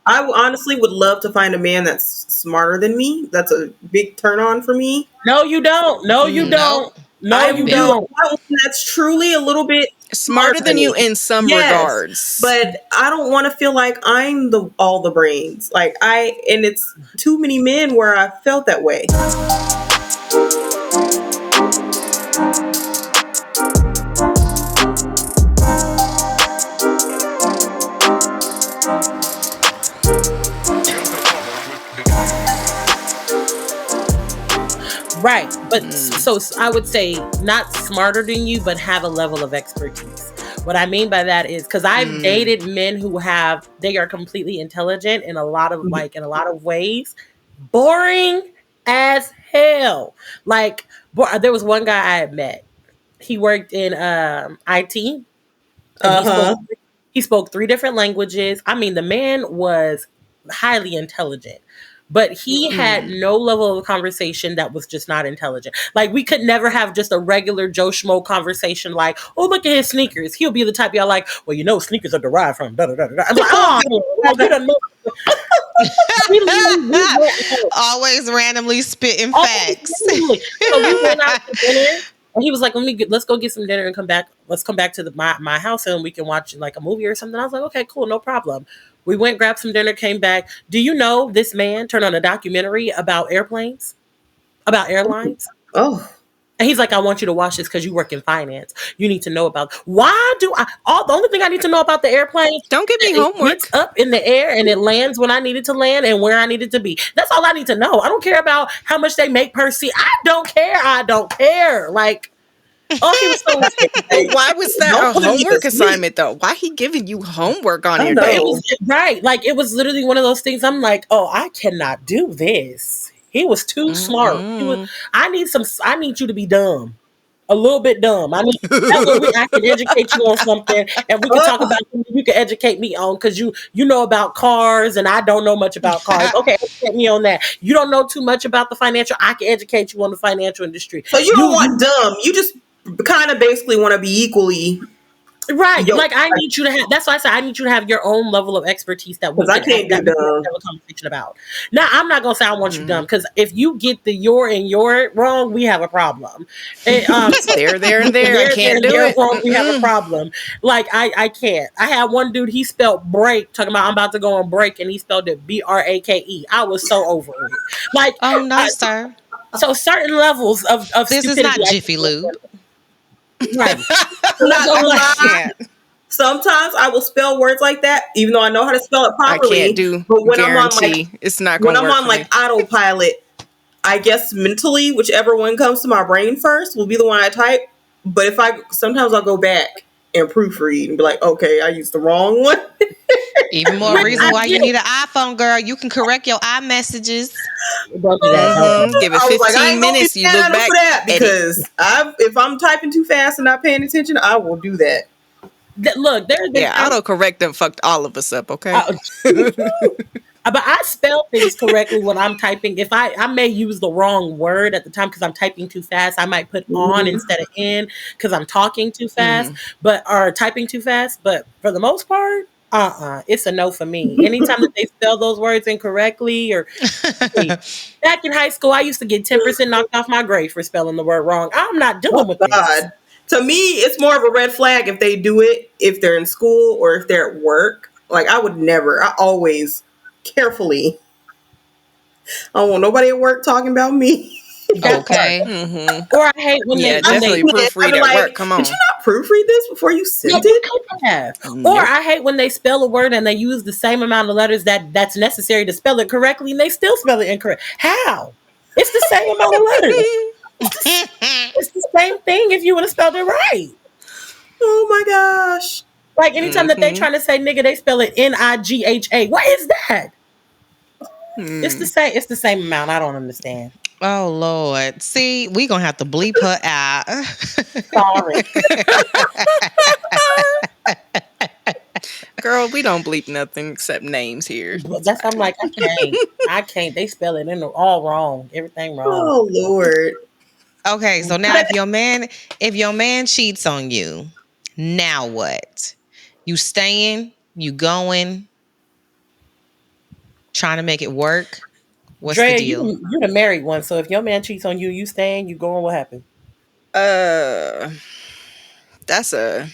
honestly would love to find a man that's smarter than me. That's a big turn on for me. No, you don't. No, you Nope. don't. No, I you do. Been don't. I want one that's truly a little bit smarter smarter than than you me. in some Yes, regards. but I don't want to feel like I'm the all the brains. Like and it's too many men where I felt that way. Right. But so I would say not smarter than you, but have a level of expertise. What I mean by that is because I've dated men who they are completely intelligent in a lot of in a lot of ways, boring as hell. Like there was one guy I had met. He worked in IT, and Uh-huh. he spoke three different languages. I mean, the man was highly intelligent, but he had no level of conversation that was just not intelligent. Like we could never have just a regular Joe Schmo conversation. Like, oh, look at his sneakers. He'll be the type y'all like. Well, you know, sneakers are derived from da da da da. I'm like, oh, you don't know. Always randomly spitting Oh, facts. absolutely. So we went out to dinner, and he was like, let's go get some dinner and come back. Let's come back to my house and we can watch like a movie or something." I was like, "Okay, cool, no problem." We went, grabbed some dinner, came back. Do you know this man turned on a documentary about airplanes, about airlines? Oh, And he's like, "I want you to watch this because you work in finance. You need to know about why do I all the only thing I need to know about the airplane Don't give me it homework. gets up in the air and it lands when I needed to land and where I needed to be. That's all I need to know. I don't care about how much they make per seat. I don't care. I don't care." Like, oh, he was so Why was that Don't a put me to homework sleep. assignment though? Why he giving you homework on I your know. day? It was right. Like it was literally one of those things. I'm like, oh, I cannot do this. He was too smart. I need you to be dumb. A little bit dumb. I mean, that way I can educate you on something, and we can talk about something you can educate me on because you know about cars, and I don't know much about cars. Okay, educate me on that. You don't know too much about the financial. I can educate you on the financial industry. So you don't want dumb. You just kind of basically want to be equally Right. yoked. Like I need you to have that's why I said I need you to have your own level of expertise that we Because I can can't do that we can dumb. have a conversation about. Now I'm not gonna say I want you dumb because if you get the your wrong, we have a problem. And, There, and there. I can't do there it. wrong, we have a problem. Like I can't. I had one dude, he spelled break, talking about I'm about to go on break, and he spelled it BRAKE. I was so over it. Like Oh no, sir. so certain levels of This is stupidity not Jiffy Lube. right. Not gonna I lie. can't. Sometimes I will spell words like that, even though I know how to spell it I can't properly. do But guarantee it's not when gonna I'm work on for like me. autopilot, I guess mentally, whichever one comes to my brain first will be the one I type. But sometimes I'll go back and proofread and be like, okay, I used the wrong one. Even more reason why you need an iPhone, girl. You can correct your iMessages. Don't do that. Don't do that. Give it I was like, I 15 ain't gonna be minutes. You mad look at him back. for that Edit. because if I'm typing too fast and not paying attention, I will do that. Look, there's autocorrect them fucked all of us up, okay? But I spell things correctly when I'm typing. If I may use the wrong word at the time because I'm typing too fast, I might put on instead of in because I'm talking too fast, or typing too fast. But for the most part, it's a no for me. Anytime that they spell those words incorrectly, or back in high school, I used to get 10% knocked off my grade for spelling the word wrong. I'm not dealing with this. To me, it's more of a red flag if they do it if they're in school or if they're at work. Like I would never. I always carefully. I don't want nobody at work talking about me. Okay. Or I hate when they definitely proofread at work. Come on. Did you not proofread this before you sent you it? could have. Or I hate when they spell a word and they use the same amount of letters that's necessary to spell it correctly, and they still spell it incorrect. How? It's the same amount of letters. It's the same thing if you would have spelled it right. Oh my gosh. Like anytime that they trying to say nigga, they spell it NIGHA. What is that? It's the same. It's the same amount. I don't understand. Oh Lord. See, we gonna have to bleep her out. Sorry. Girl, we don't bleep nothing except names here. That's I'm like, I can't. They spell it all wrong. Everything wrong. Oh Lord. Okay, so now if your man cheats on you, now what? You staying? You going? trying to make it work. What's the Drea, deal? you're the married one, so if your man cheats on you, you staying, you going, what happened? Uh, that's a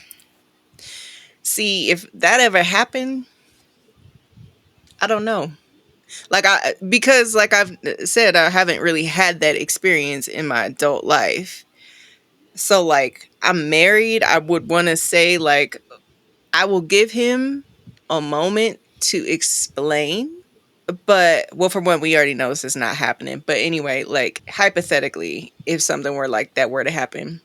see if that ever happened. I don't know. Because like I've said, I haven't really had that experience in my adult life. So like I'm married. I would want to say like I will give him a moment to explain. But well, for one, we already know this is not happening. But anyway, like hypothetically, if something were like that were to happen,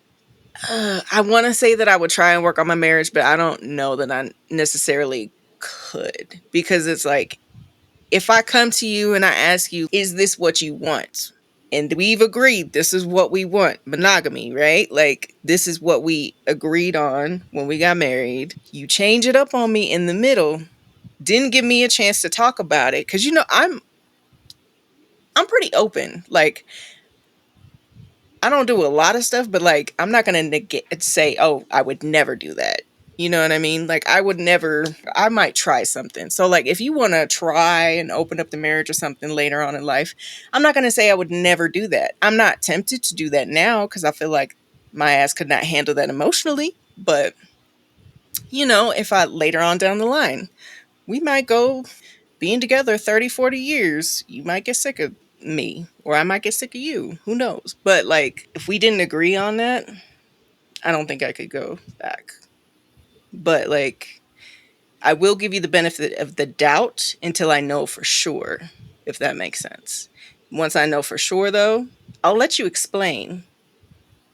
I want to say that I would try and work on my marriage, but I don't know that I necessarily could because it's like if I come to you and I ask you, is this what you want? And we've agreed this is what we want, monogamy, right? Like this is what we agreed on when we got married. You change it up on me in the middle, didn't give me a chance to talk about it cuz I'm pretty open. Like I don't do a lot of stuff, but like I'm not going to say, "Oh, I would never do that." You know what I mean? Like I would never I might try something. So like if you want to try and open up the marriage or something later on in life, I'm not going to say I would never do that. I'm not tempted to do that now cuz I feel like my ass could not handle that emotionally, but if I later on down the line, we might go being together 30, 40 years, you might get sick of me or I might get sick of you. Who knows? But like if we didn't agree on that, I don't think I could go back. But like I will give you the benefit of the doubt until I know for sure, if that makes sense. Once I know for sure though, I'll let you explain,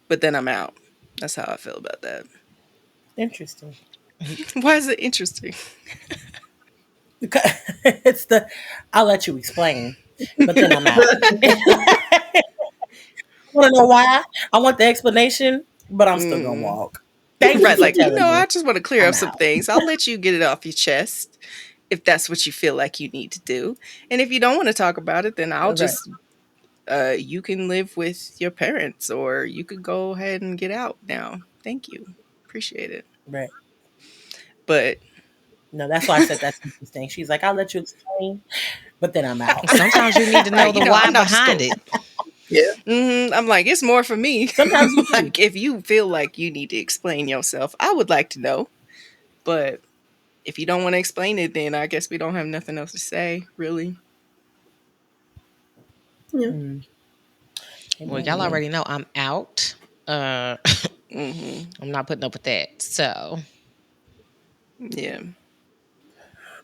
but then I'm out. That's how I feel about that. Interesting. Why is it interesting? It's I'll let you explain, but then I'm out. Want to know why? I want the explanation, but I'm still gonna walk. Thank you Right, for like, telling me. I just want to clear I'm up some out. things. I'll let you get it off your chest if that's what you feel like you need to do. And if you don't want to talk about it, then I'll Right. just you can live with your parents or you could go ahead and get out now. Thank you. Appreciate it. Right. But No, that's why I said that's interesting. She's like, I'll let you explain, but then I'm out. Sometimes you need to know right, the why I'm not just behind going. it. Yeah. I'm like, it's more for me. Sometimes you do. Like, if you feel like you need to explain yourself, I would like to know. But if you don't want to explain it, then I guess we don't have nothing else to say, really. Yeah. Mm. Well, y'all already know I'm out. hmm I'm not putting up with that. So Yeah.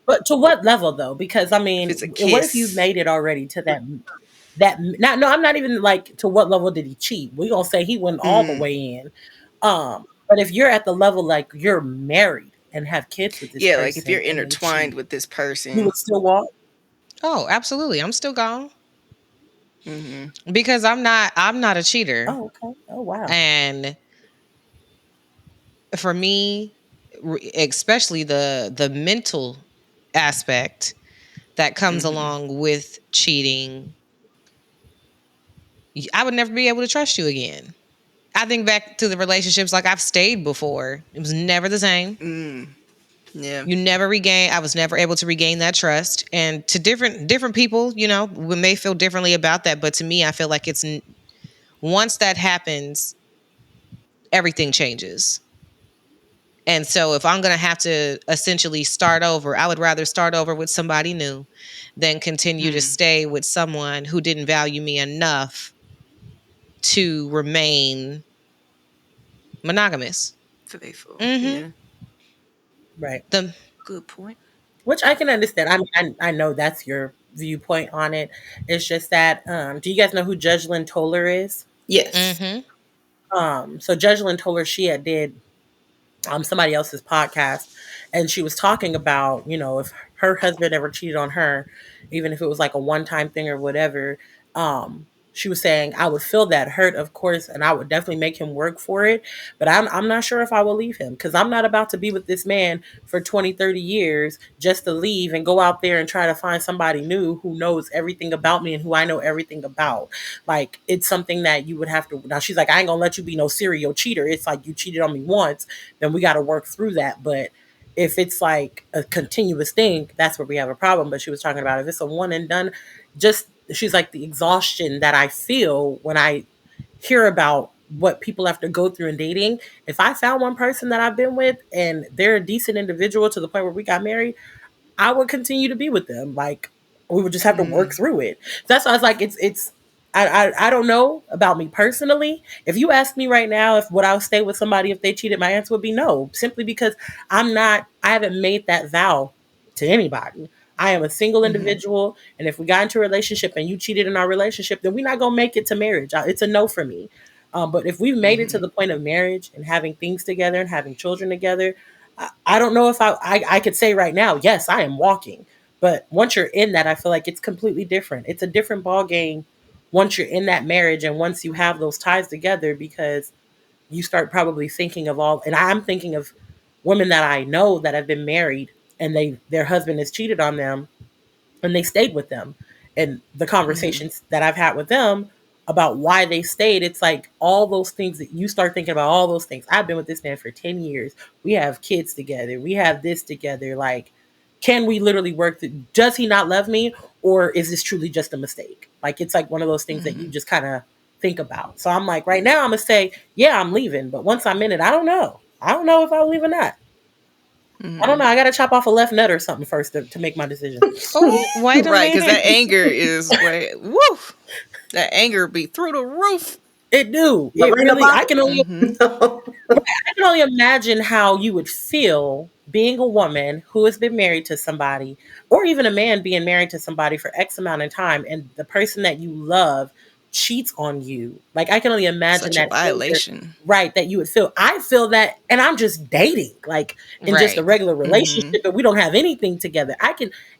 But to what level though? Because I mean, If it's a what if you've kiss. made it already to that not no, I'm not even like to what level did he cheat? We gonna say he went all the Mm. way in. But if you're at the level like you're married and have kids with this Yeah, like if you're person and they intertwined cheat, with this you person. would still walk? oh, absolutely. I'm still gone. hmm Because I'm not a cheater. Oh, okay. Oh wow. And for me, especially the mental aspect that comes hmm along with cheating, I would never be able to trust you again. I think back to the relationships like I've stayed before. It was never the same. Yeah. I was never able to regain that trust. And to different people, we may feel differently about that, but to me I feel like once that happens, everything changes. And so if I'm going to have to essentially start over, I would rather start over with somebody new than continue to stay with someone who didn't value me enough to remain monogamous. Faithful. Mm-hmm. Yeah. Right. The Good point. Which I can understand. I mean, I know that's your viewpoint on it. It's just that, do you guys know who Judge Lynn Toller is? Yes. mm-hmm. So Judge Lynn Toller, she had did somebody else's podcast, and she was talking about, if her husband ever cheated on her, even if it was like a one-time thing or whatever. She was saying I would feel that hurt, of course, and I would definitely make him work for it, but I'm not sure if I will leave him, because I'm not about to be with this man for 20, 30 years just to leave and go out there and try to find somebody new who knows everything about me and who I know everything about. Like, it's something that you would have to. Now she's like, I ain't gonna let you be no serial cheater. It's like, you cheated on me once, then we got to work through that. But if it's like a continuous thing, that's where we have a problem. But she was talking about if it's a one and done, just she's like the exhaustion that I feel when I hear about what people have to go through in dating. If I found one person that I've been with and they're a decent individual to the point where we got married, I would continue to be with them. Like we would just have to work through it. That's why I was like, it's. I don't know about me personally. If you ask me right now if would I stay with somebody if they cheated, my answer would be no. Simply because I haven't made that vow to anybody. I am a single individual, and if we got into a relationship and you cheated in our relationship, then we're not gonna make it to marriage. It's a no for me. But if we've made it to the point of marriage and having things together and having children together, I don't know if I could say right now, yes, I am walking. But once you're in that, I feel like it's completely different. It's a different ball game once you're in that marriage and once you have those ties together, because you start probably thinking of all, and I'm thinking of women that I know that have been married and their husband has cheated on them and they stayed with them. And the conversations that I've had with them about why they stayed, it's like all those things that you start thinking about, all those things. I've been with this man for 10 years. We have kids together. We have this together. Like, can we literally work? Does he not love me? Or is this truly just a mistake? Like, it's like one of those things that you just kind of think about. So I'm like, right now, I'm going to say, yeah, I'm leaving. But once I'm in it, I don't know. I don't know if I'll leave or not. I don't know. I got to chop off a left nut or something first to make my decision. Oh, wait a Right, because minute. that anger is woo. That anger be through the roof. It do. But It right really. about I can only. no. I can only imagine how you would feel being a woman who has been married to somebody, or even a man being married to somebody for X amount of time, and the person that you love cheats on you. Like, I can only imagine Such a that anger, violation. right? That you would feel. I feel that, and I'm just dating, like in just a Right. regular relationship, and we don't have anything together.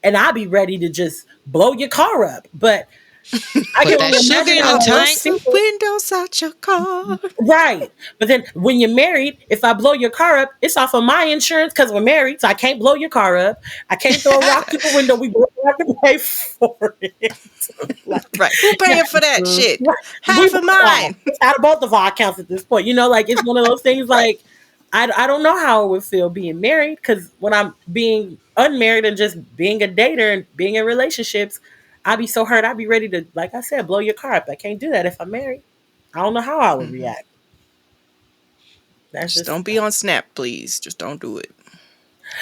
And I'll be ready to just blow your car up, but I Put can that only sugar imagine in how the it would tank. Some feel. windows out your car. Right. But then when you're married, if I blow your car up, it's off of my insurance because we're married. So I can't blow your car up. I can't throw a rock through the window. We both have to pay for it. Like, Right. Who paying for that Mhm. shit? right. Half of mine. It's out of both of our accounts at this point. Like it's one of those things Right. like I don't know how it would feel being married, because when I'm being unmarried and just being a dater and being in relationships, I'd be so hurt. I'd be ready to, like I said, blow your car up. I can't do that if I'm married. I don't know how I would react. That's Just just don't be on Snap, please. Just don't do it.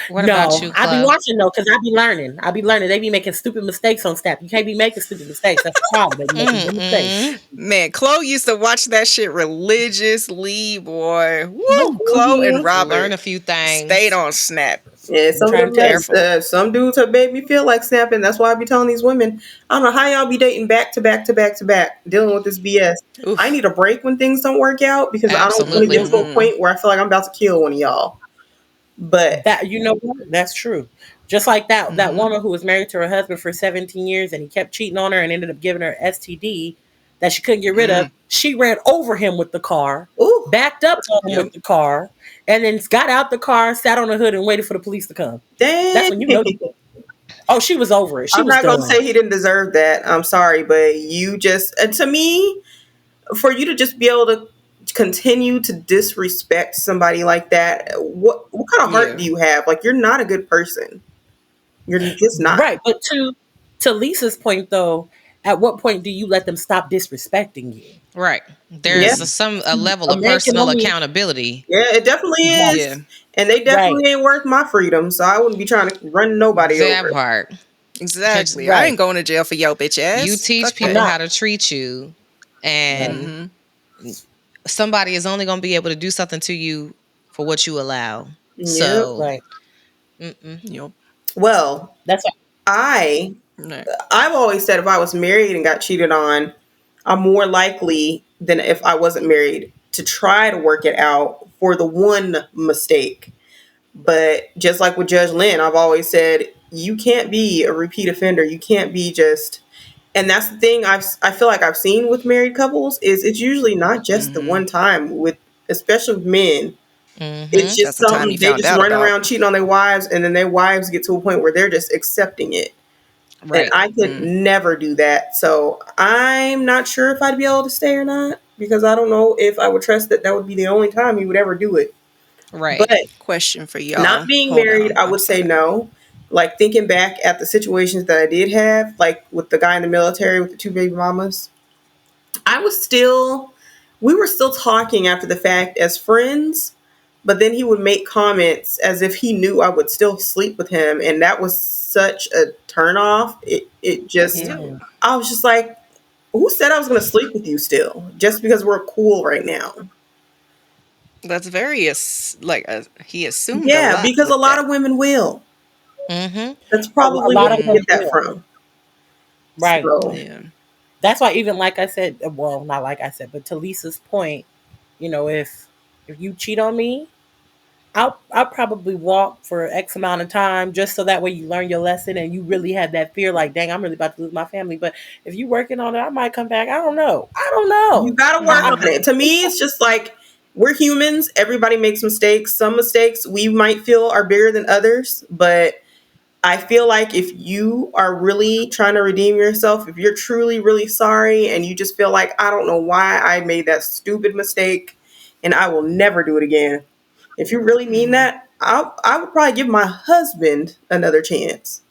What about no. you, I be Chloe? watching though, because I be learning. I be learning. They be making stupid mistakes on Snap. You can't be making stupid mistakes. That's the problem. They be making good mistakes. Man, Chloe used to watch that shit religiously, boy. No, Woo! Chloe and yeah. Learn a Robert few things. stayed on Snap. Yeah, I'm trying to tell you. some dudes have made me feel like snapping. That's why I be telling these women, I don't know how y'all be dating back to back to back to back, dealing with this BS. I Oof. need a break when things don't work out, because I don't want to Absolutely. get to a point where I feel like I'm about to kill one of y'all. But That, you know what? That's true. Just like that woman who was married to her husband for 17 years and he kept cheating on her and ended up giving her STD that she couldn't get rid of. She ran over him with the car, ooh, backed up on him Yep. with the car, and then got out the car, sat on the hood, and waited for the police to come. That's dang. when you know. Oh, she was over it. She I'm was not gonna done. say he didn't deserve that. I'm sorry, but you just, to me, for you to just be able to continue to disrespect somebody like that, what kind of heart Yeah. do you have? Like, you're not a good person. You're just not. Right. But to Lisa's point though, at what point do you let them stop disrespecting you? Right. Yeah, There's a level A of man can personal only accountability. yeah, it definitely Yeah. is. And they right. definitely ain't worth my freedom. So I wouldn't be trying to run nobody That over. part. Exactly. I Right. ain't going to jail for your bitch ass. You teach Fuck I'm people that. how not. to treat you, and Mm-hmm. somebody is only going to be able to do something to you for what you allow. Yep. So, Right. Yep. Well, That's I Right. I've always said if I was married and got cheated on, I'm more likely than if I wasn't married to try to work it out for the one mistake. But just like with Judge Lynn, I've always said you can't be a repeat offender. You can't be just, and that's the thing I feel like I've seen with married couples is it's usually not just the one time with, especially with men. It's just That's the time something you they found just out run about. around cheating on their wives, and then their wives get to a point where they're just accepting it. And right. I could never do that. So I'm not sure if I'd be able to stay or not, because I don't know if I would trust that that would be the only time he would ever do it. Right. But Question for not y'all. being Hold married, on. I I'm would say sorry. no. Like thinking back at the situations that I did have, like with the guy in the military with the two baby mamas, I was still, we were still talking after the fact as friends, but then he would make comments as if he knew I would still sleep with him. And that was such a turnoff. It But just, still, Mhm. I was just like, who said I was going to sleep with you still? Just because we're cool right now. that's very he assumed a Yeah, lot because a with lot that. of women will. Mm-hmm. That's A probably lot where of you them get Mm, that will. from. Right. So, yeah. That's why even like I said, well, not like I said, but to Lisa's point, if you cheat on me, I'll probably walk for X amount of time just so that way you learn your lesson and you really have that fear like, dang, I'm really about to lose my family. But if you working on it, I might come back. I don't know. I don't you know. got to work on Mm-hmm. it. To me, it's just like we're humans. Everybody makes mistakes. Some mistakes we might feel are bigger than others, but I feel like if you are really trying to redeem yourself, if you're truly, really sorry and you just feel like, I don't know why I made that stupid mistake and I will never do it again. If you really mean Mm-hmm. that, I would probably give my husband another chance.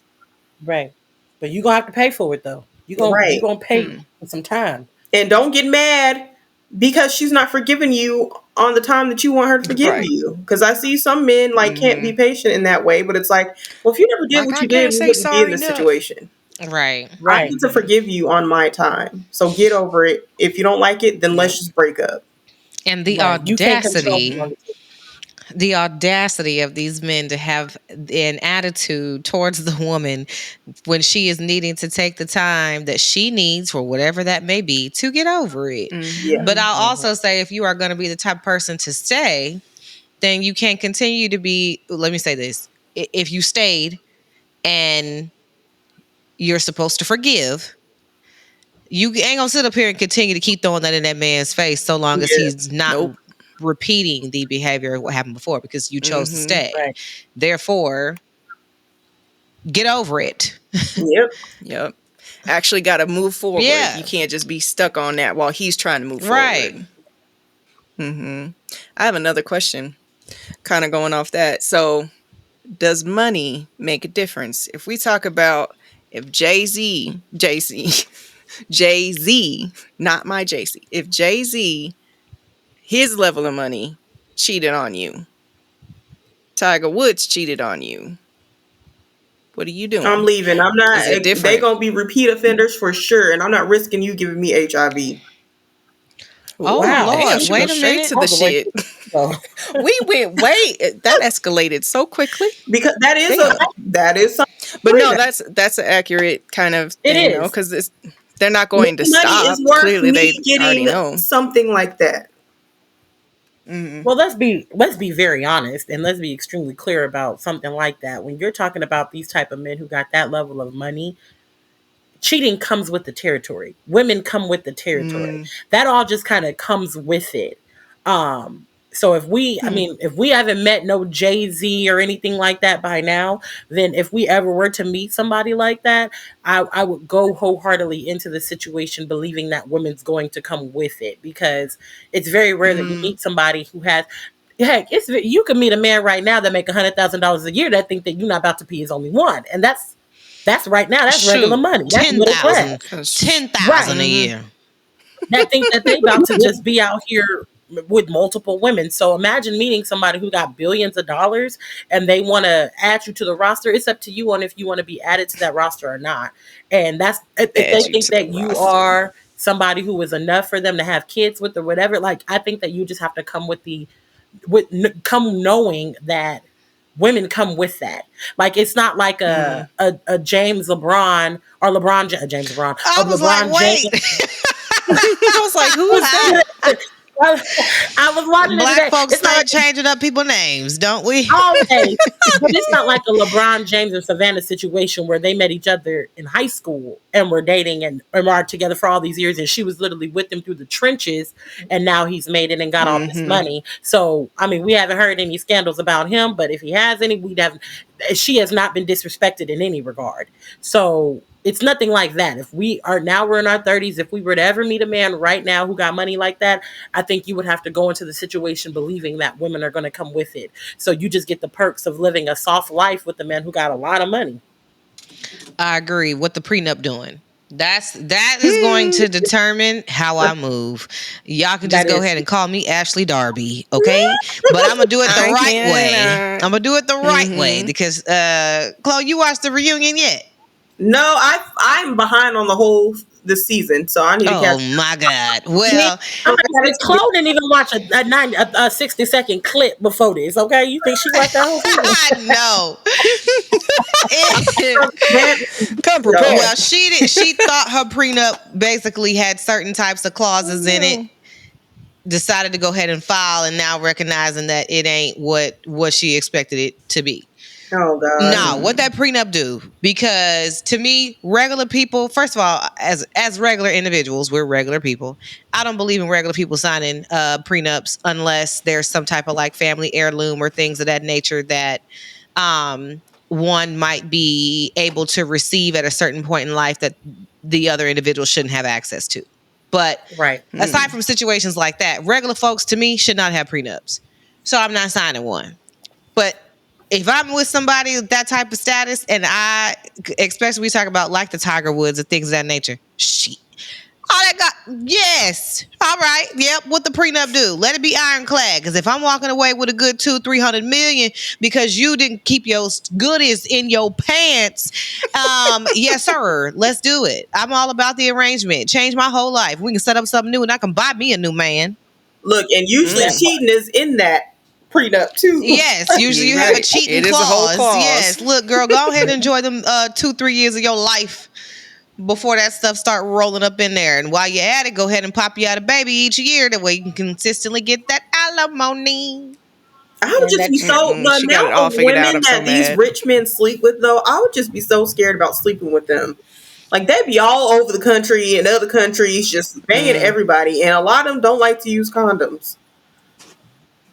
Right. But you gonna have to pay for it though. You Right. gonna pay for some time. And don't get mad because she's not forgiving you on the time that you want her to forgive Right. you. Because I see some men like can't be Mm-hmm. patient in that way, but it's like, well, if you never did Like what I you did, can't we say wouldn't be in sorry this enough. situation. Right. I Right. get to Mm-hmm. forgive you on my time. So get over it. If you don't like it, then let's Yep. just break up. And Right. You can't control who's audacity on the team. the audacity of these men to have an attitude towards the woman when she is needing to take the time that she needs for whatever that may be to get over it. Yeah. But Mm-hmm. I'll Mhm. also say if you are going to be the type of person to stay, then you can continue to be, let me say this. If you stayed and you're supposed to forgive, you ain't gonna sit up here and continue to keep throwing that in that man's face so long as Yeah. he's not Nope. repeating the behavior of what happened before because you chose to Mm-hmm. stay. Right. Therefore, get over it. Yep. Yep. Actually got to move forward. You Yeah, can't just be stuck on that while he's trying to move right. forward. Mm-hmm. I have another question, kind of going off that. So, does money make a difference? If we talk about if Jay Z, not my JC, if Jay Z, his level of money cheated on you, Tiger Woods cheated on you, what are you I'm doing? leaving. I'm not, Is it they different? going to be repeat offenders for sure. And I'm not risking you giving me HIV. Oh Ooh, Wow. Lord, damn, she wait goes a straight minute. to All the the way shit. to so We went way that escalated so quickly. Because Damn. that is something. But no, that's an accurate kind of it thing though, is. because it's they're not What going to money is stop. worth Clearly, me they already getting know. something like that? Mm-hmm. Well, let's be very honest and let's be extremely clear about something like that. When you're talking about these type of men who got that level of money, cheating comes with the territory. Women come with the territory. Mm. That all just kind of comes with it. So Hmm. if we haven't met no Jay-Z or anything like that by now, then if we ever were to meet somebody like that, I would go wholeheartedly into the situation believing that women's going to come with it because it's very rare that you Mm. meet somebody who has heck, you could meet a man right now that make $100,000 a year that think that you're not about to be his only one. And that's right now. That's regular Shoot, money. That's middle class. 10,000, 10,000 Right. a Mm-hmm. year. That think that they about to just be out here with multiple women. So imagine meeting somebody who got billions of dollars and they want to add you to the roster. It's up to you on if you want to be added to that roster or not. And that's if they Add you think to the that you roster. are somebody who is enough for them to have kids with or whatever. Like I think that you just have to come come knowing that women come with that. Like it's not like Mm. a James LeBron or James LeBron I of was like, LeBron James. wait. I was like, who is that? I was watching it Black today. folks It's not start like changing up people's names, don't we? always, but it's not like a LeBron James and Savannah situation where they met each other in high school and were dating and are together for all these years, and she was literally with him through the trenches, and now he's made it and got all this Mm-hmm. money. So, I mean, we haven't heard any scandals about him, but if he has any, we have. She has not been disrespected in any regard. So it's nothing like that. If we are now, we're in our 30s. If we were to ever meet a man right now who got money like that, I think you would have to go into the situation believing that women are going to come with it. So you just get the perks of living a soft life with the men who got a lot of money. I agree. What the prenup doing? That is going to determine how I move. Y'all can just go ahead and call me Ashley Darby, okay? But I'm gonna do it the right way. I'm gonna do it the right way because Chloe, you watched the reunion yet? No, I'm behind on this season, so I need to catch. Oh my God! Well, Chloe didn't even watch a 60-second clip before this. Okay, you think she watched that whole season? No. Come prepared. Well, she thought her prenup basically had certain types of clauses in it. Decided to go ahead and file, and now recognizing that it ain't what she expected it to be. Oh God! No, what that prenup do? Because to me, regular people, first of all, as regular individuals, we're regular people. I don't believe in regular people signing prenups unless there's some type of like family heirloom or things of that nature that one might be able to receive at a certain point in life that the other individual shouldn't have access to. But aside from situations like that, regular folks to me should not have prenups. So I'm not signing one. But if I'm with somebody with that type of status, and especially we talk about like the Tiger Woods and things of that nature, shit. All that yes. All right. Yep. What the prenup do? Let it be ironclad. Because if I'm walking away with a good 200-300 million because you didn't keep your goodies in your pants, yes, sir. Let's do it. I'm all about the arrangement. Change my whole life. We can set up something new, and I can buy me a new man. Look, and usually cheating is in that prenup too. Yes, usually you have a cheating clause. A whole clause. Yes, look, girl, go ahead and enjoy them 2-3 years of your life before that stuff start rolling up in there. And while you're at it, go ahead and pop you out a baby each year. That way you can consistently get that alimony. I would just be so the amount of women that these rich men sleep with, though. I would just be so scared about sleeping with them. Like they'd be all over the country and other countries, just banging everybody, and a lot of them don't like to use condoms.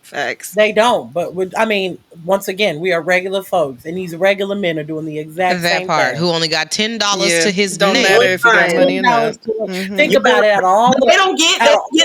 Facts. They don't, but once again, we are regular folks, and these regular men are doing the exact same thing. Who only got $10 to his don't name. Matter if you got money enough. Think about it at all. They don't get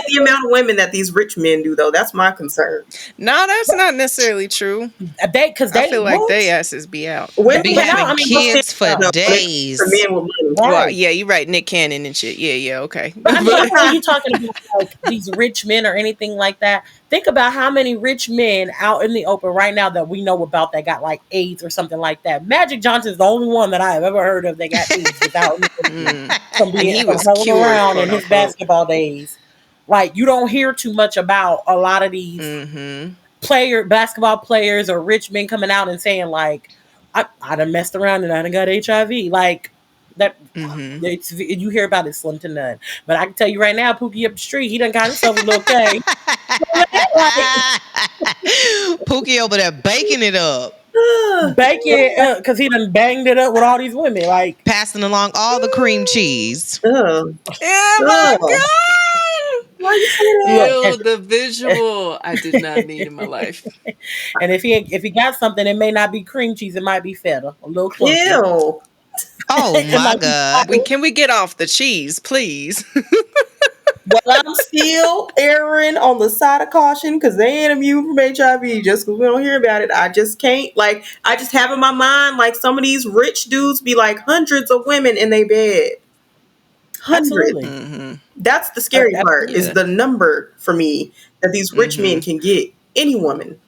the amount of women that these rich men do, though. That's my concern. No, that's not necessarily true. I feel like they asses be out. Women be having kids for days. For men with money. Well, yeah, you're right. Nick Cannon and shit. Yeah, okay. But are you talking about like these rich men or anything like that? Think about how many rich men out in the open right now that we know about that got like AIDS or something like that. Magic Johnson's the only one that I have ever heard of that got AIDS without from being held around in his basketball days. Like you don't hear too much about a lot of these basketball players or rich men coming out and saying like, I done messed around and I done got HIV. Like that you hear about it slim to none. But I can tell you right now, Pookie up the street, he done got himself a little K. Pookie over there baking it up. Because he done banged it up with all these women, like passing along all the cream cheese. Oh my God! Why you say that? Ew, the visual I did not need in my life. And if he got something, it may not be cream cheese, it might be feta, a little closer. Ew. Oh my God! Can we get off the cheese, please? Well, I'm still erring on the side of caution because they ain't immune from HIV. Just because we don't hear about it, I just can't. Like, I just have in my mind, like, some of these rich dudes be like hundreds of women in their bed. Hundreds. That's the scary part. Is the number for me that these rich men can get any woman.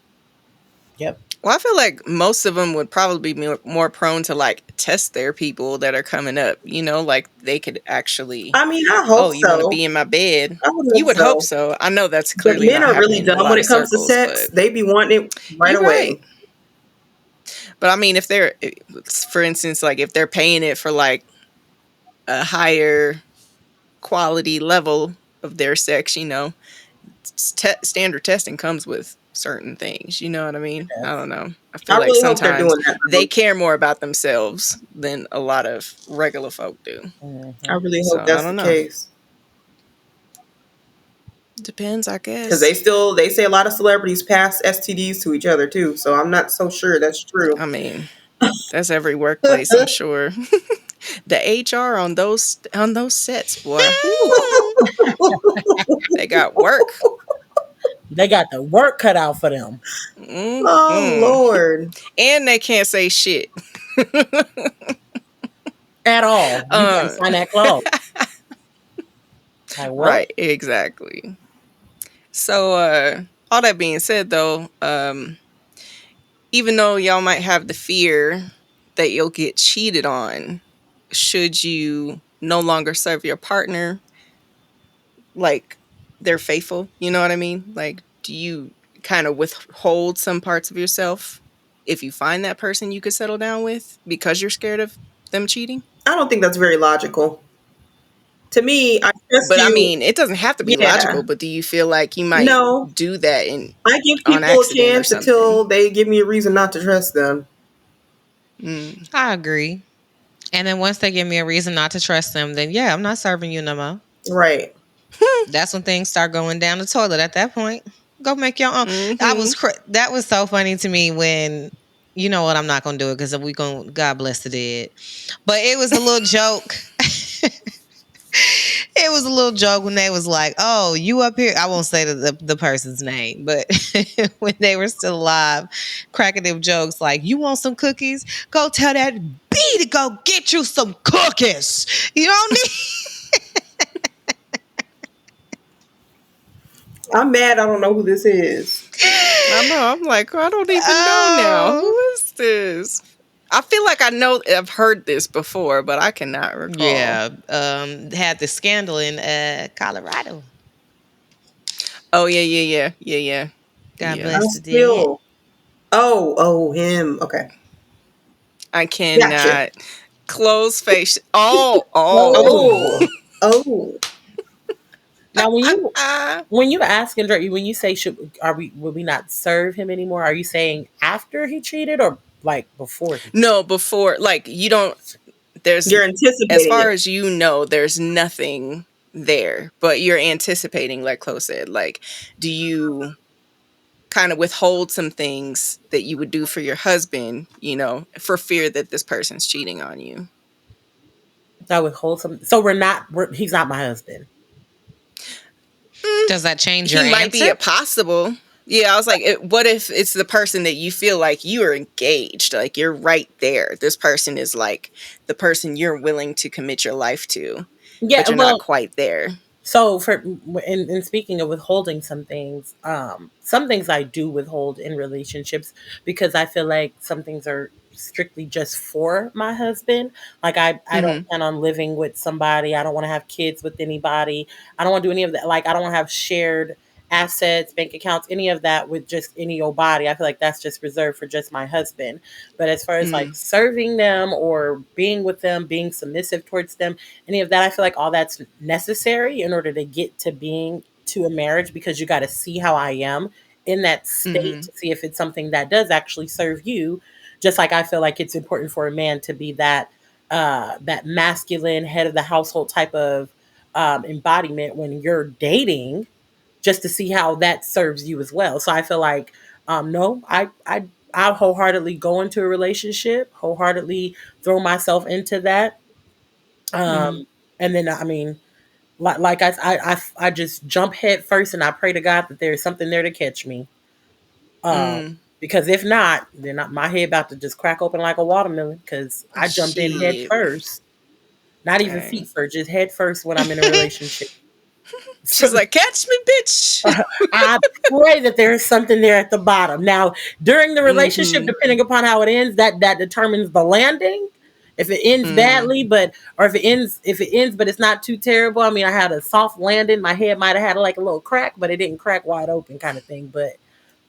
Yep. Well, I feel like most of them would probably be more prone to like test their people that are coming up. You know, like they could actually. I mean, I hope you want to be in my bed? You would hope so. I know that's clearly. But men are really dumb when it comes to sex. They be wanting it right away. Right. But I mean, if they're, for instance, like if they're paying it for like a higher quality level of their sex, you know, standard testing comes with certain things, you know what I mean? I don't know. I feel like sometimes they care more about themselves than a lot of regular folk do. I really hope that's the case. Depends, I guess. Because they say a lot of celebrities pass STDs to each other too, so I'm not so sure that's true. I mean, that's every workplace, I'm sure. The HR on those sets, boy. Whew, they got work. They got the work cut out for them Oh Hmm. Lord. And they can't say shit. at all. You better Uh, sign that clause. Like what? right, exactly. So, all that being said, though, even though y'all might have the fear that you'll get cheated on, should you no longer serve your partner like they're faithful? You know what I mean? Like, do you kind of withhold some parts of yourself if you find that person you could settle down with because you're scared of them cheating? I don't think that's very logical. To me, I trust But I you. mean, it doesn't have to be Yeah. logical, but do you feel like you might No. do that I give on people a accident or chance something? until they give me a reason not to trust them. Mm. I agree. And then once they give me a reason not to trust them, then yeah, I'm not serving you no more. Right. That's when things start going down the toilet at that point. Go make your own. Hmm. That was so funny to me when, you know what, I'm not going to do it because we going to, God bless the dead. But it was a little joke. It was a little joke when they was like, "Oh, you up here?" I won't say the person's name, but when they were still alive, cracking them jokes like, "You want some cookies? Go tell that bee to go get you some cookies. You don't need." I'm mad I don't know who this is. I know. I'm like, I don't even know now. Who Oh, is this? I feel like I've heard this before, but I cannot recall. yeah. Had the scandal in Colorado. Oh yeah, yeah, yeah, yeah, yeah, God yeah. I bless the dead. still. Oh, him. Okay. I Gotcha. cannot. Close face. Oh, Oh. oh. Oh. Now, when you ask Andre, when you say would we not serve him anymore? Are you saying after he cheated or like before he cheated? No, before, like, you don't. There's, You're as anticipating far it. as you know, there's nothing there, but you're anticipating, like Chloe said. Like, do you kind of withhold some things that you would do for your husband, for fear that this person's cheating on you? That would hold some. So he's not my husband. Mm, Does that change your he might be answer? a possible. Yeah, I was like, what if it's the person that you feel like you are engaged, like you're right there. This person is like the person you're willing to commit your life to, but Yeah, you're not well, quite there. so in speaking of withholding some things I do withhold in relationships because I feel like some things are strictly just for my husband. Like I don't Hmm. plan on living with somebody. I don't want to have kids with anybody. I don't want to do any of that. Like I don't want to have shared assets, bank accounts, any of that with just any old body. I feel like that's just reserved for just my husband. But as far as like Mm, serving them or being with them, being submissive towards them, any of that, I feel like all that's necessary in order to get to being to a marriage because you got to see how I am in that state hmm. to see if it's something that does actually serve you. Just like I feel like it's important for a man to be that masculine head of the household type of embodiment when you're dating, just to see how that serves you as well. So I feel like no, I wholeheartedly go into a relationship, wholeheartedly throw myself into that, Hmm. and then I mean, like I just jump head first, and I pray to God that there's something there to catch me. Mm. Because if not, then my head about to just crack open like a watermelon. Because I jumped in head Shit. first, not even feet Dang. first, just head first when I'm in a relationship. She's So like, catch me, bitch. I pray that there is something there at the bottom. Now, during the relationship, Hmm. depending upon how it ends, that determines the landing. If it ends Hmm. badly, or if it ends, but it's not too terrible. I mean, I had a soft landing. My head might have had like a little crack, but it didn't crack wide open, kind of thing. But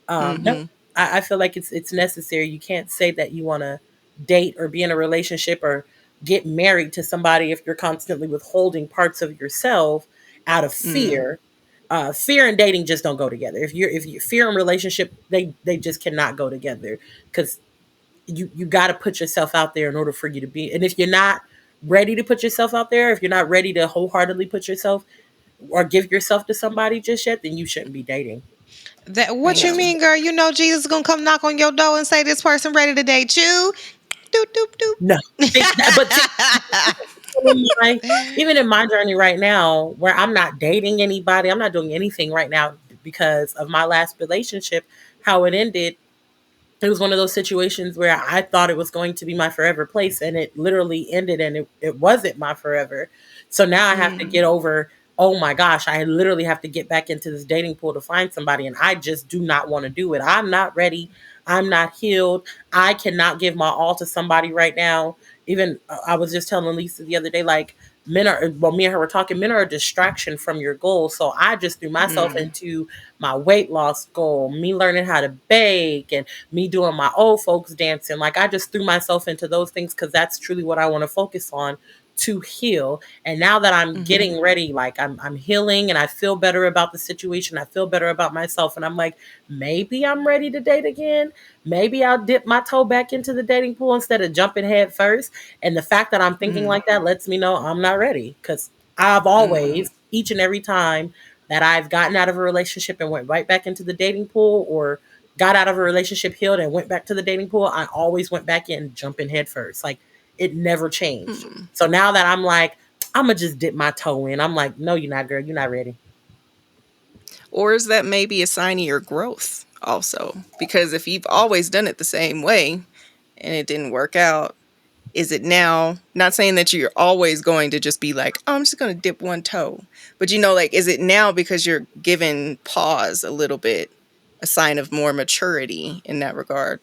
no, Hmm. I feel like it's necessary. You can't say that you want to date or be in a relationship or get married to somebody if you're constantly withholding parts of yourself out of Hmm. fear. Fear and dating just don't go together. If you fear and relationship, they just cannot go together because you got to put yourself out there in order for you to be. And if you're not ready to put yourself out there, if you're not ready to wholeheartedly put yourself or give yourself to somebody just yet, then you shouldn't be dating. That what you Damn. mean, girl? You know Jesus is gonna come knock on your door and say this person ready to date you? Doop, doop, No. But doop. even in my journey right now, where I'm not dating anybody, I'm not doing anything right now because of my last relationship, how it ended. It was one of those situations where I thought it was going to be my forever place, and it literally ended, and it wasn't my forever. So now I have to get over, oh my gosh, I literally have to get back into this dating pool to find somebody, and I just do not want to do it. I'm not ready. I'm not healed. I cannot give my all to somebody right now. Even I was just telling Lisa the other day, like, men are, well, me and her were talking, men are a distraction from your goals. So I just threw myself into my weight loss goal, me learning how to bake, and me doing my old folks dancing. Like, I just threw myself into those things because that's truly what I want to focus on to heal. And now that I'm getting ready, like, I'm healing and I feel better about the situation. I feel better about myself. And I'm like, maybe I'm ready to date again. Maybe I'll dip my toe back into the dating pool instead of jumping head first. And the fact that I'm thinking like that lets me know I'm not ready, because I've always, each and every time that I've gotten out of a relationship and went right back into the dating pool, or got out of a relationship, healed, and went back to the dating pool, I always went back in jumping head first. Like, it never changed. So now that I'm like, I'm gonna just dip my toe in, I'm like, no, you're not, girl. You're not ready. Or is that maybe a sign of your growth also? Because if you've always done it the same way and it didn't work out, is it now, not saying that you're always going to just be like, oh, I'm just going to dip one toe, but like, is it now because you're giving pause a little bit, a sign of more maturity in that regard?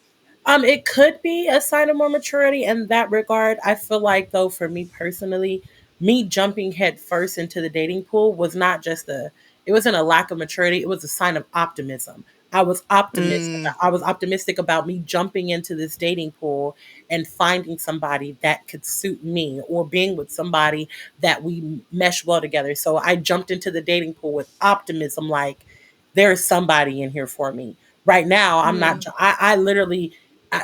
It could be a sign of more maturity in that regard. I feel like, though, for me personally, me jumping head first into the dating pool was not just it wasn't a lack of maturity. It was a sign of optimism. I was optimistic. Mm, I was optimistic about me jumping into this dating pool and finding somebody that could suit me, or being with somebody that we mesh well together. So I jumped into the dating pool with optimism, like, there's somebody in here for me. Right now, I'm yeah. not. I literally,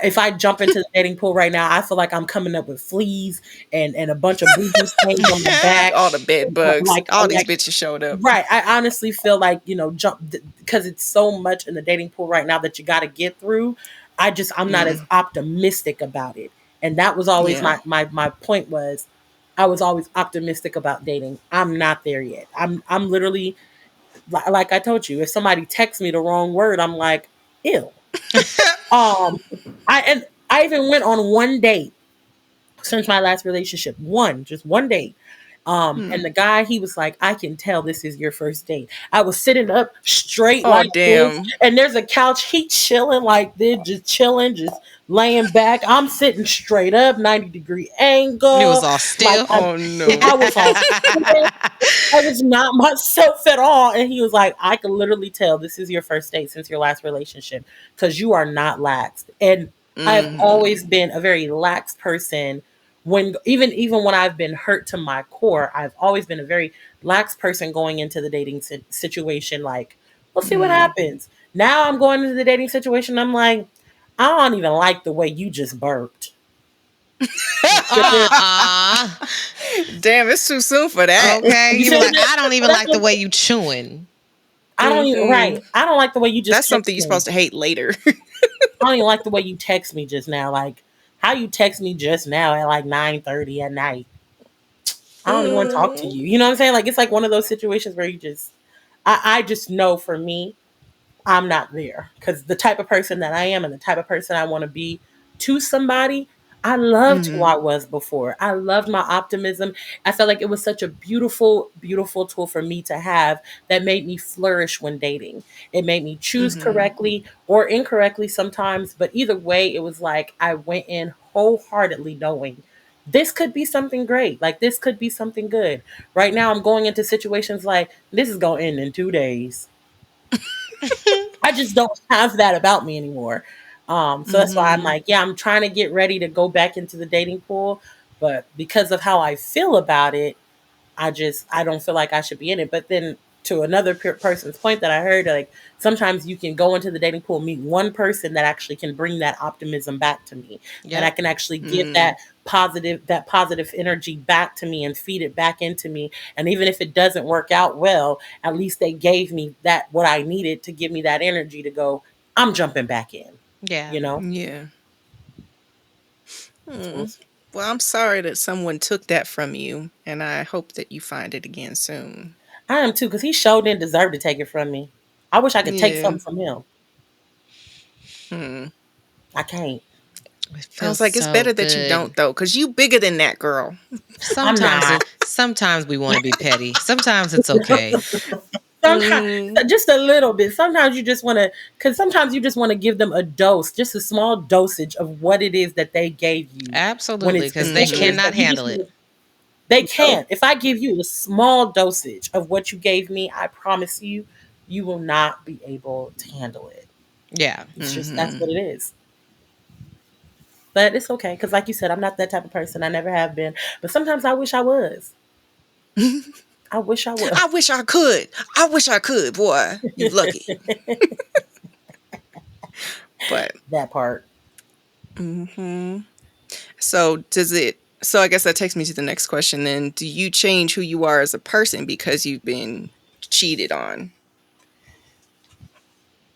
if I jump into the dating pool right now, I feel like I'm coming up with fleas and a bunch of boo boo stains on my back. All the bed bugs, all these Like, bitches showed up. right. I honestly feel like, jump, because it's so much in the dating pool right now that you got to get through. I'm not as optimistic about it. And that was always Yeah. my point was, I was always optimistic about dating. I'm not there yet. I'm literally, like I told you, if somebody texts me the wrong word, I'm like, ew. Um, I even went on one date since my last relationship. Just one date. And the guy, he was like, I can tell this is your first date. I was sitting up straight Oh, like this, damn. and there's a couch. He chilling like this, just chilling, just laying back. I'm sitting straight up, 90-degree It was angle. all Like, stiff. Oh, no. I was all I was not myself at all. And he was like, I can literally tell this is your first date since your last relationship, because you are not laxed. And I've always been a very lax person. When even when I've been hurt to my core, I've always been a very lax person going into the dating situation. Like, we'll see what happens. Now I'm going into the dating situation. I'm like, I don't even like the way you just burped. Uh-uh. Damn, it's too soon for that. Okay. You You were see like, that? I don't even like the way you chewing. I don't even, right. I don't like the way you just That's something text you're me. supposed to hate later. I don't even like the way you text me just now. Like, how you text me just now at like 9:30 at night. I don't even want to talk to you. You know what I'm saying? Like, it's like one of those situations where I just know, for me, I'm not there, because the type of person that I am and the type of person I want to be to somebody, I loved who I was before. I loved my optimism. I felt like it was such a beautiful, beautiful tool for me to have that made me flourish when dating. It made me choose correctly or incorrectly sometimes, but either way, it was like I went in wholeheartedly knowing this could be something great. Like, this could be something good. Right now, I'm going into situations like, this is going to end in 2 days. I just don't have that about me anymore. So that's why I'm like, yeah, I'm trying to get ready to go back into the dating pool, but because of how I feel about it, I don't feel like I should be in it. But then, to another person's point that I heard, like, sometimes you can go into the dating pool, meet one person that actually can bring that optimism back to me, that I Yep. can actually give that positive energy back to me and feed it back into me. And even if it doesn't work out well, at least they gave me that, what I needed to give me that energy to go, I'm jumping back in, Yeah. you know? Yeah. Hmm. Well, I'm sorry that someone took that from you, and I hope that you find it again soon. I am too, because he sure didn't deserve to take it from me. I wish I could take Yeah. something from him. Hmm. I can't. It I was feels like, it's so better that you good. don't though, because you bigger than that girl. I'm not. Sometimes we want to be petty. Sometimes it's okay. Sometimes, Hmm. just a little bit. Sometimes you just want to, because sometimes you just want to give them a dose, just a small dosage of what it is that they gave you when Absolutely, it's because they especially when Hmm. it's cannot like you just handle it. want to, they can't. If I give you a small dosage of what you gave me, I promise you, you will not be able to handle it. Yeah. It's just that's Hmm. what it is. But it's okay because, like you said, I'm not that type of person. I never have been. But sometimes I wish I was. I wish I was. I wish I could. I wish I could, boy. You lucky. But That part. hmm so does it? So I guess that takes me to the next question. Then, do you change who you are as a person because you've been cheated on?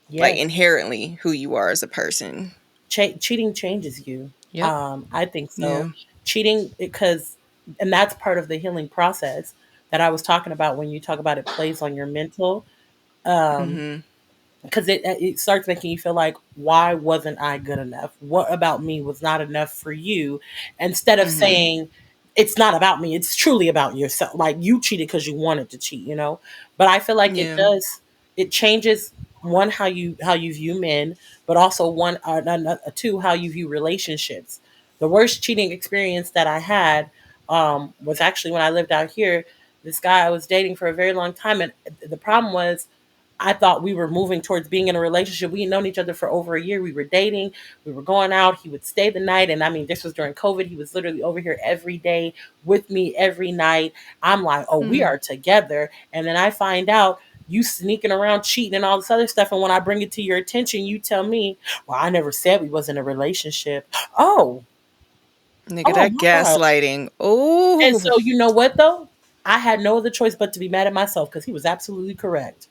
Like Yes. inherently, who you are as a person? Cheating changes you. Yep. I think so. Yeah. Cheating because, and that's part of the healing process that I was talking about when you talk about it plays on your mental. Um, Hmm. because it starts making you feel like, why wasn't I good enough? What about me was not enough for you? Instead of Hmm. saying it's not about me, it's truly about yourself. Like you cheated because you wanted to cheat, you know. But I feel like it Yeah. does. It changes one how you view men, but also one two how you view relationships. The worst cheating experience that I had was actually when I lived out here. This guy I was dating for a very long time, and the problem was I thought we were moving towards being in a relationship. We had known each other for over a year. We were dating. We were going out. He would stay the night. And I mean, this was during COVID. He was literally over here every day with me every night. I'm like, oh, we Mm. are together. And then I find out you sneaking around, cheating, and all this other stuff. And when I bring it to your attention, you tell me, well, I never said we was in a relationship. Oh, Nigga, oh that my gosh. gaslighting. And Oh. so, you know what, though? I had no other choice but to be mad at myself because he was absolutely correct.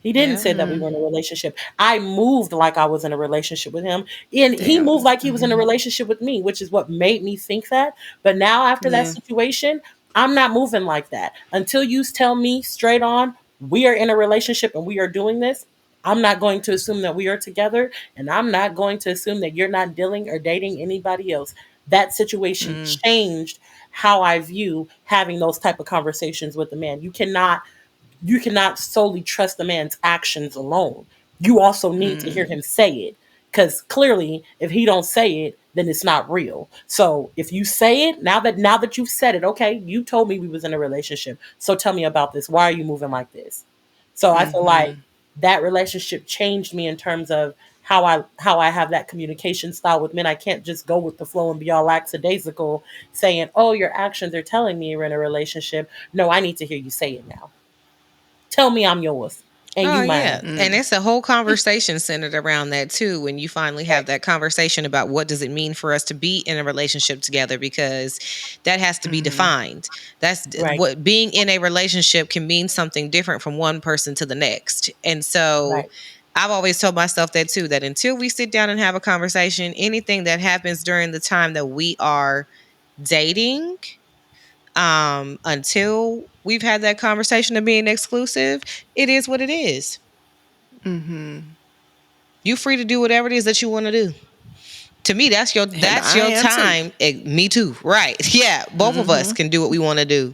He didn't Yeah. say that we Mm. were in a relationship. I moved like I was in a relationship with him, and he moved Damn. like he was in a Hmm. relationship with me, which is what made me think that. But now, after that Yeah. situation, I'm not moving like that. Until you tell me straight on, we are in a relationship and we are doing this, I'm not going to assume that we are together, and I'm not going to assume that you're not dealing or dating anybody else. That situation Mm. changed how I view having those type of conversations with a man. You cannot solely trust the man's actions alone. You also need to hear Mm. him say it, because clearly if he don't say it, then it's not real. So if you say it, now that you've said it, okay, you told me we was in a relationship, so tell me about this. Why are you moving like this? So I feel like Hmm. that relationship changed me in terms of how I have that communication style with men. I can't just go with the flow and be all lackadaisical saying, oh, your actions are telling me you're in a relationship. No, I need to hear you say it now. Tell me I'm yours and Oh you yeah. mine. And Mm. it's a whole conversation centered around that too when you finally have Right. that conversation about what does it mean for us to be in a relationship together, because that has to be Hmm. defined. That's Right. what being in a relationship can mean, something different from one person to the next. And so Right. I've always told myself that too, that until we sit down and have a conversation, anything that happens during the time that we are dating, until we've had that conversation of being exclusive, it is what it is. Hmm. You free to do whatever it is that you want to do. To me, that's your And that's I your am too. time. Me too. Right. Yeah. Both of us Hmm. can do what we want to do.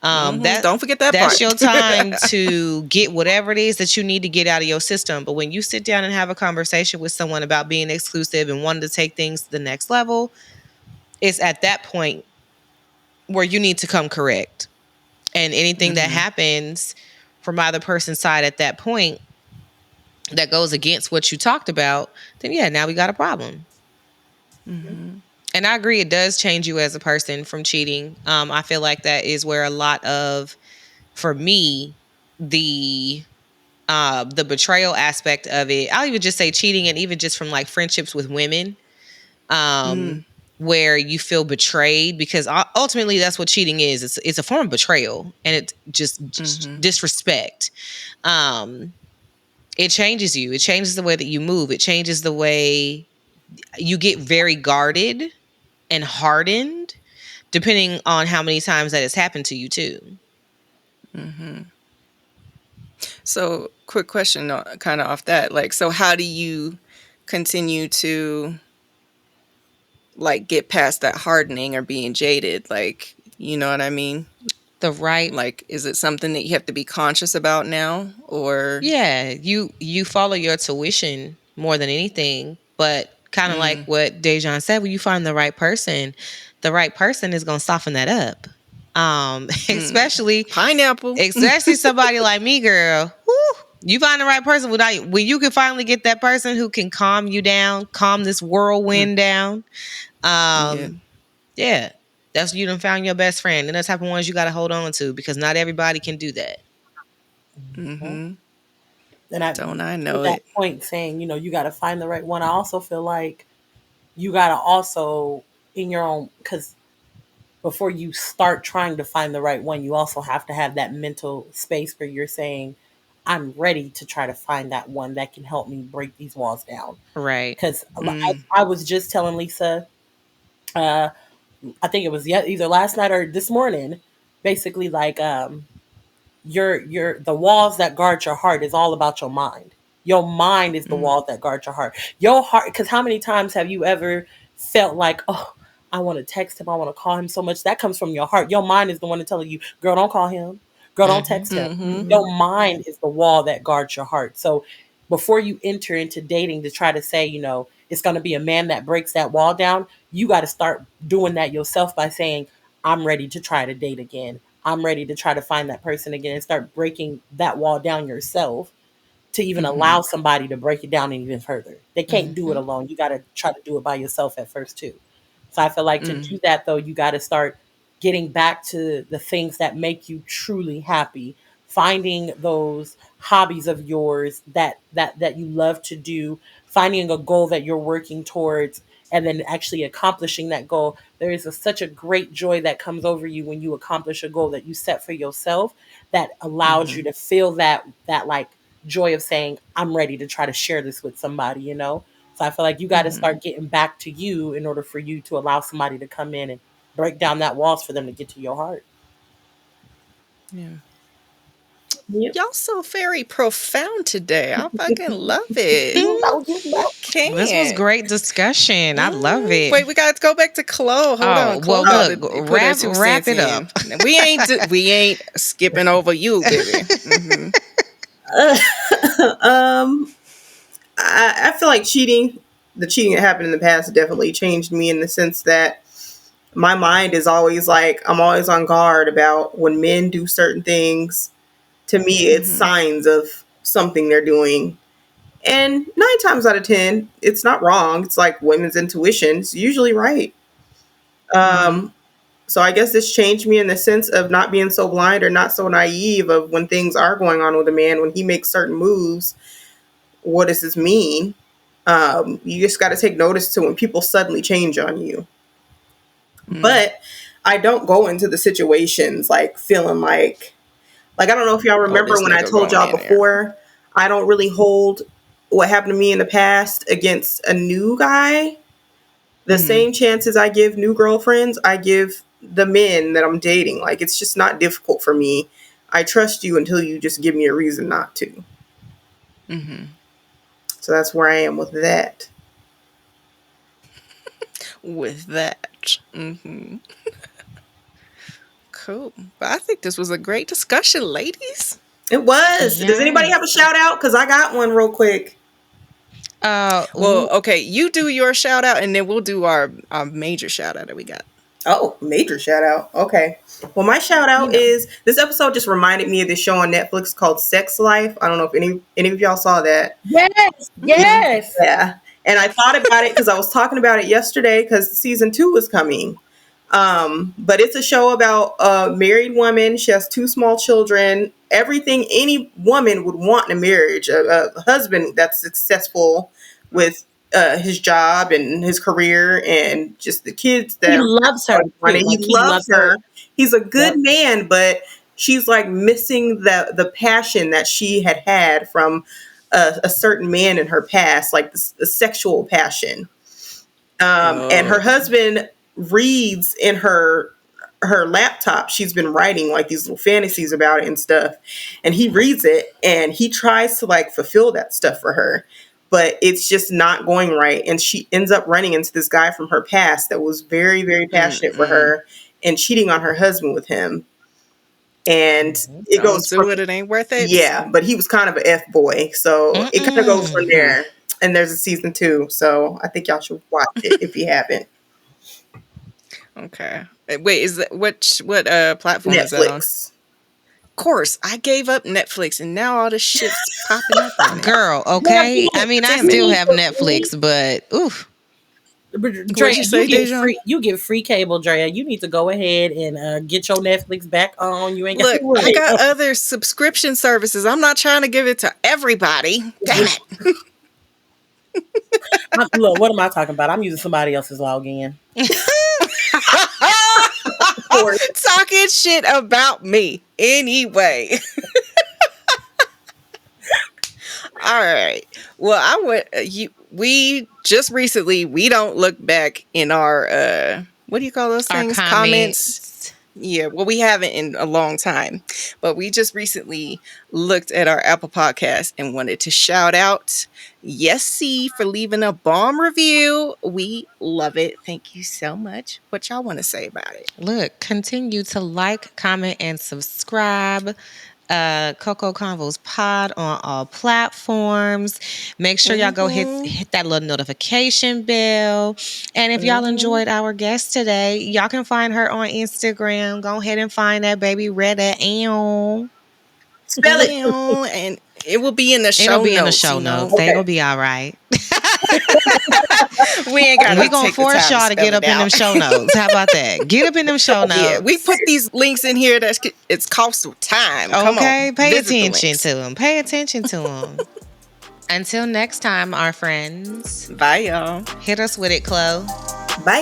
That Don't forget that that's part. your time to get whatever it is that you need to get out of your system. But when you sit down and have a conversation with someone about being exclusive and wanting to take things to the next level, it's at that point where you need to come correct. And anything that Hmm. happens from either person's side at that point that goes against what you talked about, then yeah, now we got a problem. Hmm. And I agree, it does change you as a person from cheating. I feel like that is where a lot of, for me, the betrayal aspect of it. I'll even just say cheating, and even just from like friendships with women, Mm. where you feel betrayed, because ultimately that's what cheating is. It's a form of betrayal, and it's just Hmm. disrespect. Um, it changes you. It changes the way that you move. It changes the way you get very guarded, and hardened, depending on how many times that has happened to you too. So, quick question, kind of off that. Like, so how do you continue to like get past that hardening or being jaded? Like, you know what I mean? The right, Like, is it something that you have to be conscious about now, or? yeah, you follow your tuition more than anything, but kind of like what Dejon said, when you find the right person is gonna soften that up. Especially Pineapple. somebody like me, girl. Whew, you find the right person when you can finally get that person who can calm you down, calm this whirlwind down. Yeah, that's you done found your best friend, and that's the type of ones you got to hold on to, because not everybody can do that. Mm-hmm. And I Don't I to know that it? point saying, you got to find the right one. I also feel like you got to also in your own, because before you start trying to find the right one, you also have to have that mental space where you're saying, I'm ready to try to find that one that can help me break these walls down. Right. Because I was just telling Lisa, I think it was either last night or this morning, basically like your the walls that guard your heart is all about your mind. Your mind is the wall that guards your heart. Your heart, because how many times have you ever felt like, oh, I want to text him, I want to call him so much? That comes from your heart. Your mind is the one to telling you, girl, don't call him. Girl, don't text him. Your mind is the wall that guards your heart. So before you enter into dating to try to say, it's going to be a man that breaks that wall down, you got to start doing that yourself by saying, I'm ready to try to date again. I'm ready to try to find that person again, and start breaking that wall down yourself to even allow somebody to break it down even further. They can't do it alone. You got to try to do it by yourself at first too. So I feel like to do that though, you got to start getting back to the things that make you truly happy, finding those hobbies of yours that you love to do, finding a goal that you're working towards, and then actually accomplishing that goal. There is such a great joy that comes over you when you accomplish a goal that you set for yourself, that allows you to feel that like joy of saying, I'm ready to try to share this with somebody. So I feel like you got to start getting back to you in order for you to allow somebody to come in and break down that walls for them to get to your heart. Yeah. Yep. Y'all so very profound today. I fucking love it. I This was can't. great discussion. I love it. Wait, we got to go back to Chloe. Hold on, Chloe got to look, put her wrap 2 cents it up. in. We ain't skipping over you, baby. I feel like the cheating that happened in the past definitely changed me in the sense that my mind is always like, I'm always on guard about when men do certain things. To me, it's signs of something they're doing. And 9 times out of 10, it's not wrong. It's like women's intuition. It's usually right. So I guess this changed me in the sense of not being so blind or not so naive of when things are going on with a man, when he makes certain moves. What does this mean? You just got to take notice to when people suddenly change on you. But I don't go into the situations like feeling like I don't know if y'all Oh, remember this when I nigga told going y'all in there. before, I don't really hold what happened to me in the past against a new guy. The same chances I give new girlfriends, I give the men that I'm dating. Like, it's just not difficult for me. I trust you until you just give me a reason not to. So that's where I am with that. With that. Cool. But I think this was a great discussion, ladies. It was. Does anybody Yes. have a shout out? Because I got one real quick. Well, okay, you do your shout out and then we'll do our major shout out that we got. Oh, major shout out. Okay. Well, my shout out is this episode just reminded me of this show on Netflix called Sex Life. I don't know if any of y'all saw that. Yes. Yeah. And I thought about it because I was talking about it yesterday because season 2 was coming. But it's a show about a married woman. She has 2 small children. Everything any woman would want in a marriage. A husband that's successful with his job and his career, and just the kids He that loves her too. and he Like, he loves loves her. her. He's a good Yep. man, but she's like missing the passion that she had from a certain man in her past, like the sexual passion. And her husband reads in her laptop. She's been writing like these little fantasies about it and stuff. And he reads it and he tries to like fulfill that stuff for her, but it's just not going right. And she ends up running into this guy from her past that was very, very passionate for her and cheating on her husband with him. And it goes do it. It ain't worth it. Yeah, but he was kind of an F boy, so it kind of goes from there. And there's a season 2, so I think y'all should watch it if you haven't. Okay. Wait, is that what platform is that on? Netflix. Of course, I gave up Netflix, and now all this shit's popping up on it. Girl, okay. I mean, I still have Netflix, but oof. Drea, you get free cable, Drea. You need to go ahead and get your Netflix back on. You ain't got Look, I got other subscription services. I'm not trying to give it to everybody. Damn it. Look, what am I talking about? I'm using somebody else's login. Talking shit about me anyway. All right. Well, we just recently, we don't look back in our what do you call those things? Comments. Yeah, well, we haven't in a long time, but we just recently looked at our Apple Podcast and wanted to shout out YESC for leaving a bomb review. We love it. Thank you so much. What y'all want to say about it? Look, continue to like, comment, and subscribe. Coco Convos Pod on all platforms. Make sure y'all go hit that little notification bell. And if y'all enjoyed our guest today, y'all can find her on Instagram. Go ahead and find that baby Retta. Spell it. And it will be in the show notes. It'll be in the show notes. Okay. They'll be all right. We gonna force y'all to get up in them show notes. How about that? Get up in them show notes. Yeah, we put these links in here. It's cost of time. Okay, pay attention to them. Pay attention to them. Until next time, our friends. Bye, y'all. Hit us with it, Chloe. Bye.